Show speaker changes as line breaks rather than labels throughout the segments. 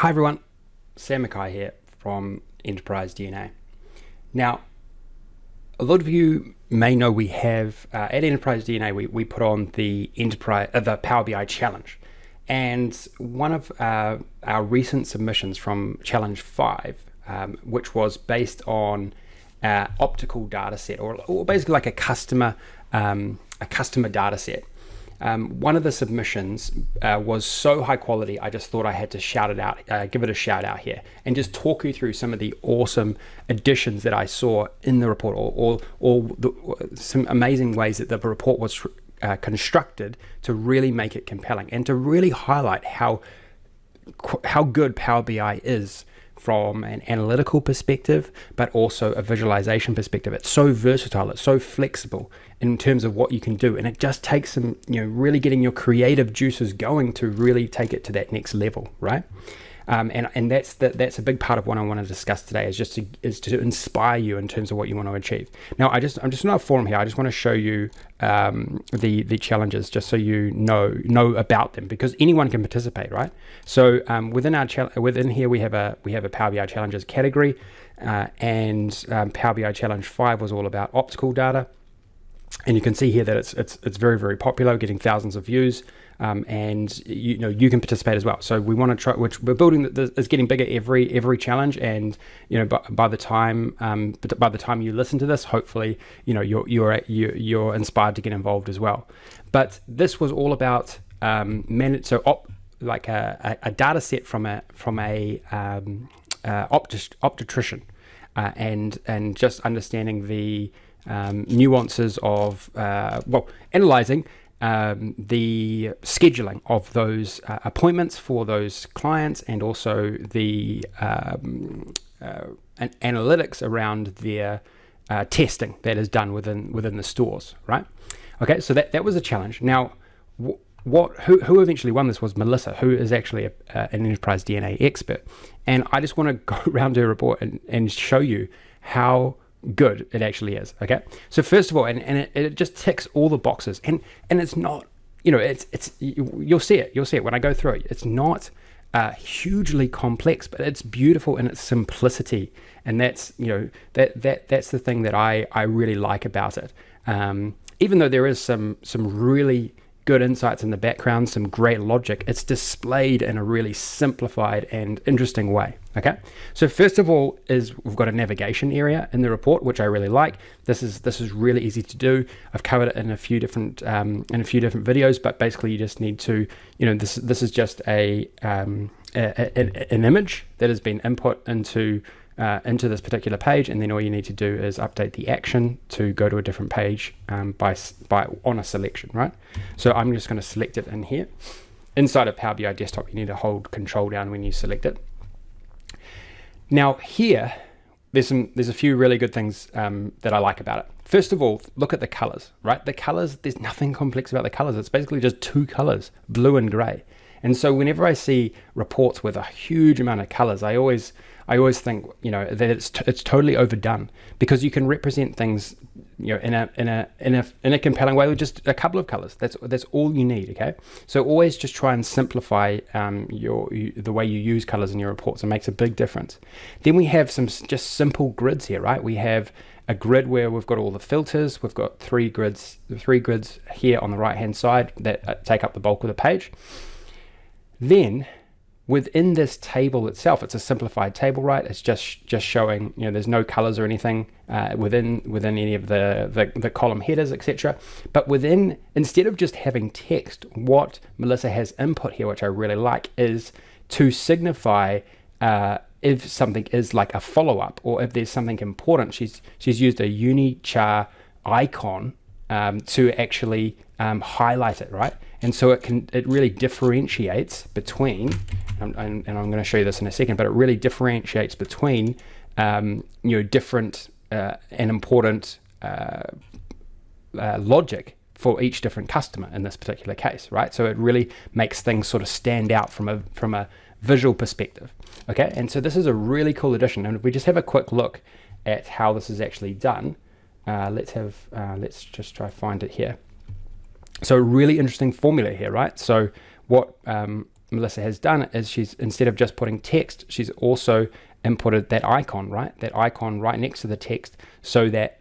Hi everyone, Sam Mackay here from Enterprise DNA. Now, a lot of you may know we have at Enterprise DNA we put on the Power BI Challenge, and one of our recent submissions from Challenge 5, which was based on optical data set, or basically like a customer data set. One of the submissions was so high quality, I just thought I had to shout it out, give it a shout out here, and just talk you through some of the awesome additions that I saw in the report, or some amazing ways that the report was constructed to really make it compelling and to really highlight how good Power BI is from an analytical perspective, but also a visualization perspective. It's so versatile, it's so flexible in terms of what you can do, and it just takes some, really getting your creative juices going to really take it to that next level, right? And that's a big part of what I want to discuss today, is to inspire you in terms of what you want to achieve. Now, I'm just on a forum here. I just want to show you the challenges, just so you know about them, because anyone can participate, right? So within here we have a Power BI challenges category, and Power BI Challenge 5 was all about optical data. And you can see here that it's very, very popular, getting thousands of views, and you can participate as well. So we want to try, which we're building, it's getting bigger every challenge, and by the time you listen to this, hopefully you're inspired to get involved as well. But this was all about like a data set from a optician, and just understanding the nuances of analyzing the scheduling of those appointments for those clients, and also the analytics around their testing that is done within the stores, right? Okay, so that was a challenge. Now, who eventually won this was Melissa, who is actually an Enterprise DNA expert, and I just want to go around her report and show you how good it actually is. Okay, so first of all, and it just ticks all the boxes, and it's not, you'll see it when I go through it. It's not hugely complex, but it's beautiful in its simplicity, and that's that's the thing that I really like about it. Even though there is some really good insights in the background, some great logic, it's displayed in a really simplified and interesting way. Okay, so first of all we've got a navigation area in the report, which I really like. This is really easy to do. I've covered it in a few different videos, but basically you just need to, this is just an image that has been input into this particular page, and then all you need to do is update the action to go to a different page by on a selection, right? So I'm just going to select it in here. Inside of Power BI Desktop, you need to hold Control down when you select it. Now here, there's a few really good things that I like about it. First of all, look at the colors, right? The colors, there's nothing complex about the colors. It's basically just two colors, blue and gray. And so whenever I see reports with a huge amount of colors, I always think that it's totally overdone, because you can represent things in a compelling way with just a couple of colors. That's all you need. Okay, so always just try and simplify the way you use colors in your reports. It makes a big difference. Then we have some just simple grids here, right? We have a grid where we've got all the filters. We've got three grids here on the right hand side that take up the bulk of the page. Then within this table itself, it's a simplified table, right? It's just showing, there's no colors or anything within any of the column headers, etc. But instead of just having text, what Melissa has input here, which I really like, is to signify if something is like a follow-up, or if there's something important. She's used a unichar icon to actually highlight it, right? And so it really differentiates between, and I'm going to show you this in a second, but it really differentiates between different and important logic for each different customer in this particular case, right? So it really makes things sort of stand out from a visual perspective. Okay, and so this is a really cool addition. And if we just have a quick look at how this is actually done, let's just try to find it here. So a really interesting formula here, right? So what Melissa has done is she's, instead of just putting text, she's also inputted that icon, right? That icon right next to the text, so that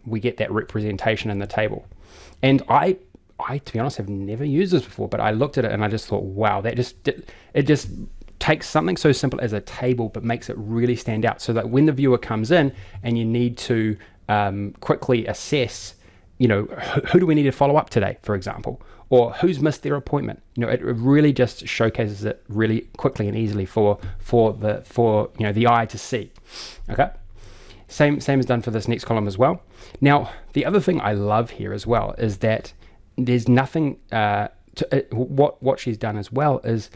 we get that representation in the table. And I, to be honest, have never used this before, but I looked at it and I just thought, wow, it just takes something so simple as a table, but makes it really stand out, so that when the viewer comes in and you need to quickly assess, who do we need to follow up today, for example, or who's missed their appointment. It really just showcases it really quickly and easily for the eye to see. Okay, same is done for this next column as well. Now, the other thing I love here as well is that there's nothing. What she's done as well is,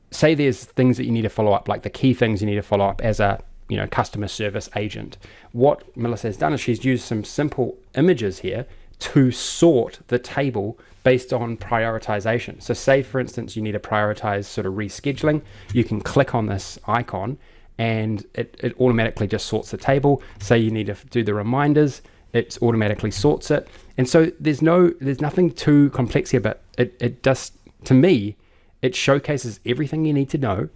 say there's things that you need to follow up, like the key things you need to follow up as a customer service agent. What Melissa has done is she's used some simple images here to sort the table based on prioritization. So say, for instance, you need to prioritize sort of rescheduling. You can click on this icon and it automatically just sorts the table. Say you need to do the reminders, it automatically sorts it. And so there's nothing too complex here, but it just, to me, it showcases everything you need to know.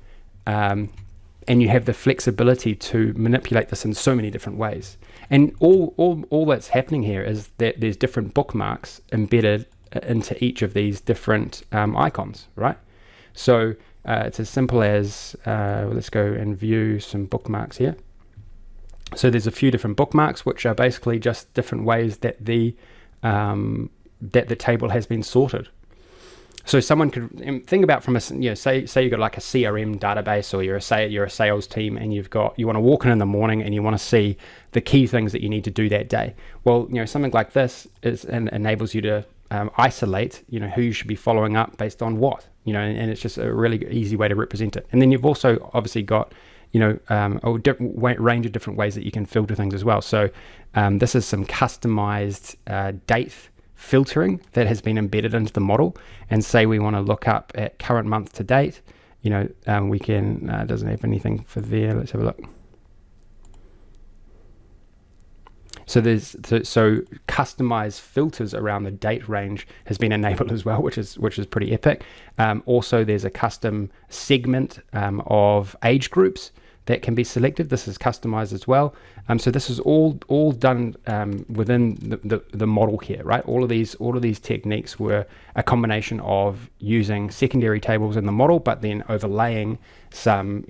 And you have the flexibility to manipulate this in so many different ways. And all that's happening here is that there's different bookmarks embedded into each of these different icons, right? So it's as simple as, let's go and view some bookmarks here. So there's a few different bookmarks, which are basically just different ways that the table has been sorted. So someone could think about from a, say you've got like a CRM database, or you're a sales team, and you want to walk in the morning and you want to see the key things that you need to do that day. Well, something like this enables you to isolate, who you should be following up based on what, and it's just a really easy way to represent it. And then you've also obviously got, a range of different ways that you can filter things as well. So this is some customized date filtering that has been embedded into the model. And say we want to look up at current month to date, we can, doesn't have anything for there. Let's have a look. So so customized filters around the date range has been enabled as well, which is pretty epic. Also, there's a custom segment of age groups that can be selected. This is customized as well. So this is all done within the model here, right? All of these techniques were a combination of using secondary tables in the model, but then overlaying some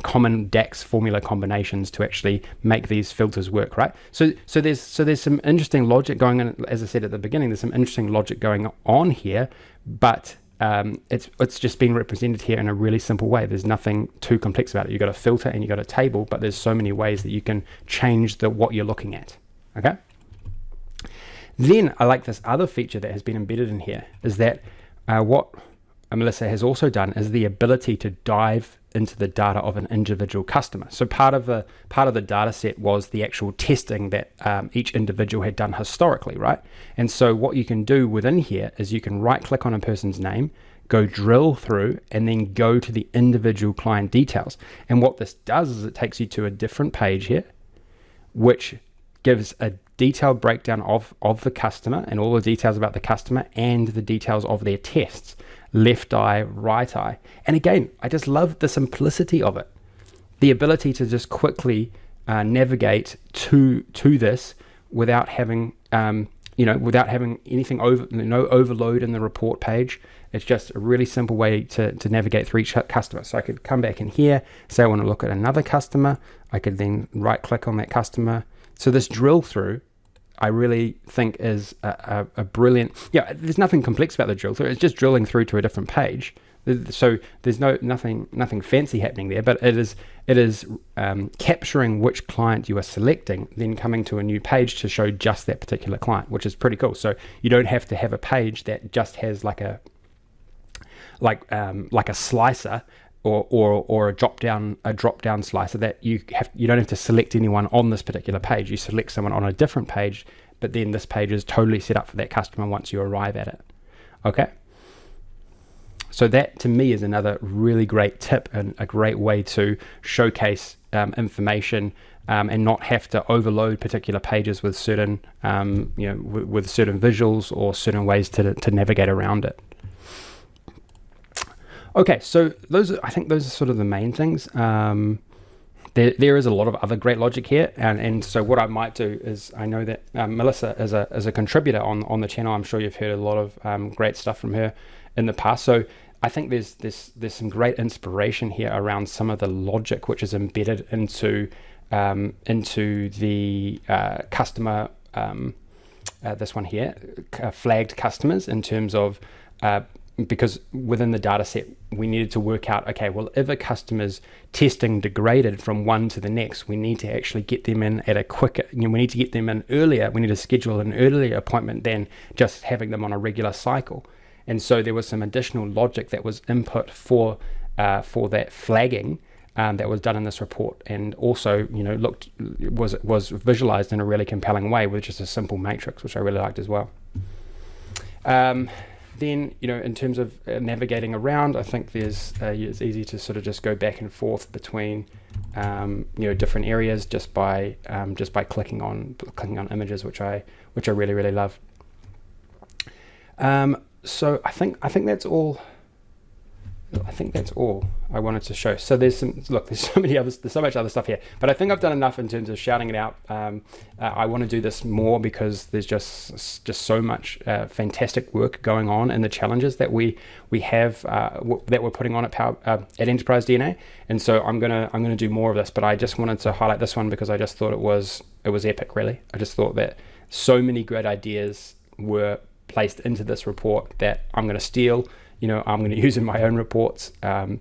common DAX formula combinations to actually make these filters work, right? So there's some interesting logic going on. As I said at the beginning, there's some interesting logic going on here, but it's just been represented here in a really simple way. There's nothing too complex about it. You've got a filter and you've got a table, but there's so many ways that you can change what you're looking at. Okay. Then I like this other feature that has been embedded in here, is that what Melissa has also done is the ability to dive into the data of an individual customer. So part of the data set was the actual testing that each individual had done historically, right? And so what you can do within here is you can right click on a person's name, go drill through, and then go to the individual client details. And what this does is it takes you to a different page here, which gives a detailed breakdown of the customer and all the details about the customer and the details of their tests. Left eye, right eye. And again, I just love the simplicity of it. The ability to just quickly navigate to this without having anything no overload in the report page. It's just a really simple way to navigate through each customer. So I could come back in here, say I want to look at another customer. I could then right click on that customer. So this drill through, I really think is a brilliant, there's nothing complex about the drill through. It's just drilling through to a different page. So there's nothing fancy happening there, but it is capturing which client you are selecting, then coming to a new page to show just that particular client, which is pretty cool. So you don't have to have a page that just has like a slicer or a drop down slicer that you don't have to select anyone on this particular page. You select someone on a different page, but then this page is totally set up for that customer once you arrive at it. Okay. So that to me is another really great tip and a great way to showcase information and not have to overload particular pages with certain with certain visuals or certain ways to navigate around it. Okay, so I think those are sort of the main things. There is a lot of other great logic here, and so what I might do is, I know that Melissa is a contributor on the channel. I'm sure you've heard a lot of great stuff from her in the past. So I think there's some great inspiration here around some of the logic which is embedded into the customer, this one here, flagged customers, in terms of because within the data set we needed to work out, okay, well, if a customer's testing degraded from one to the next, we need to actually get them in at a quicker, we need to get them in earlier, we need to schedule an earlier appointment than just having them on a regular cycle. And so there was some additional logic that was input for that flagging that was done in this report, and also was visualized in a really compelling way with just a simple matrix, which I really liked as well. Then, in terms of navigating around, I think it's easy to sort of just go back and forth between different areas just by clicking on images, which I really, really love. So I think that's all. I think that's all I wanted to show. So there's so much other stuff here, but I think I've done enough in terms of shouting it out. I want to do this more because there's just so much fantastic work going on in the challenges that we have that we're putting on at Enterprise DNA, and so I'm gonna do more of this. But I just wanted to highlight this one because I just thought it was epic. Really, I just thought that so many great ideas were placed into this report that I'm going to steal. I'm going to use in my own reports, and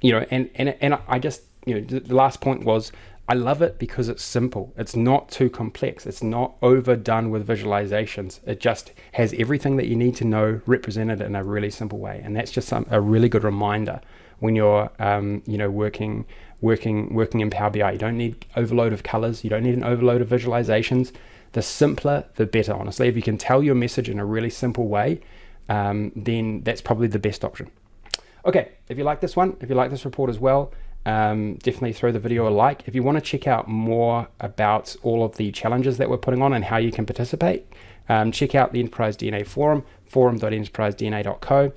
I just, the last point was, I love it because it's simple. It's not too complex. It's not overdone with visualizations. It just has everything that you need to know represented in a really simple way. And that's just a really good reminder when you're, working in Power BI. You don't need overload of colors. You don't need an overload of visualizations. The simpler, the better, honestly. If you can tell your message in a really simple way, then that's probably the best option. Okay, if you like this one, if you like this report as well, definitely throw the video a like. If you want to check out more about all of the challenges that we're putting on and how you can participate, check out the Enterprise DNA forum, forum.enterprisedna.co.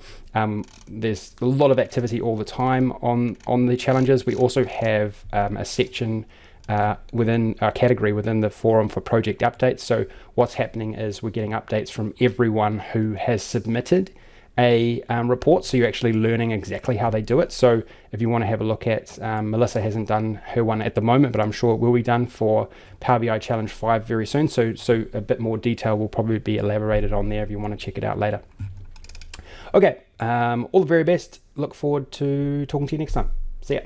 There's a lot of activity all the time on the challenges. We also have a section within our category within the forum for project updates. So what's happening is we're getting updates from everyone who has submitted a report, so you're actually learning exactly how they do it. So if you want to have a look at, Melissa hasn't done her one at the moment, but I'm sure it will be done for Power BI Challenge 5 very soon. So a bit more detail will probably be elaborated on there if you want to check it out later. Okay, all the very best. Look forward to talking to you next time. See ya.